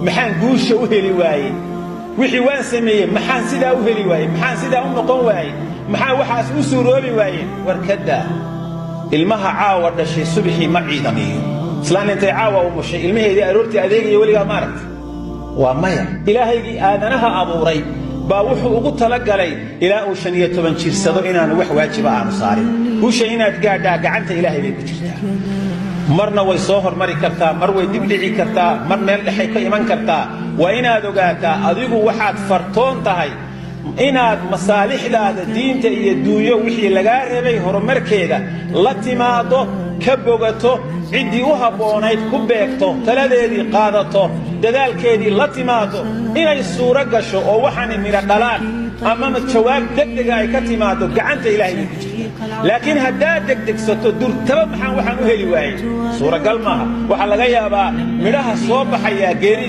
maxaan guusha u heli waayey wixii waan sameeyey maxaan sidaa u heli waayey maxaan sidaa u noqon waayey maxaa waxaas u suuroobi waayeen warkada ilmaha caawa dhashay subaxii ma ciidamiyo islaan intay caawa u mushay ilmaheedii aroortii adeegaya weligaa maaragta waa maya ilaahaygii aadanaha abuuray baa wuxuu ugu talagalay ilaa uu 15 jirsado inaan wax waajiba aanu saarin guusha inaad gaadhaa gacanta ilaahay bay ku jirtaa marna way soo hormari kartaa mar way dib dhici kartaa mar meel dhexe ka iman kartaa waa inaad ogaataa adigu waxaad fartoon tahay inaad masaalixdaada diinta iyo duunyo wixii laga reebay horumarkeeda la timaado ka bogato cidii u haboonayd ku beegto taladeedii qaadato dadaalkeedii la timaado inay suura gasho oo waxaan mira dhalaan ama jawaab degdeg ay ka timaado gacanta ilaahay ku jirta laakiin hadaa degdegsato durtaba maxaan waxaan u heli waayay suura gal maaha waxa laga yaabaa midhaha soo baxaya geeri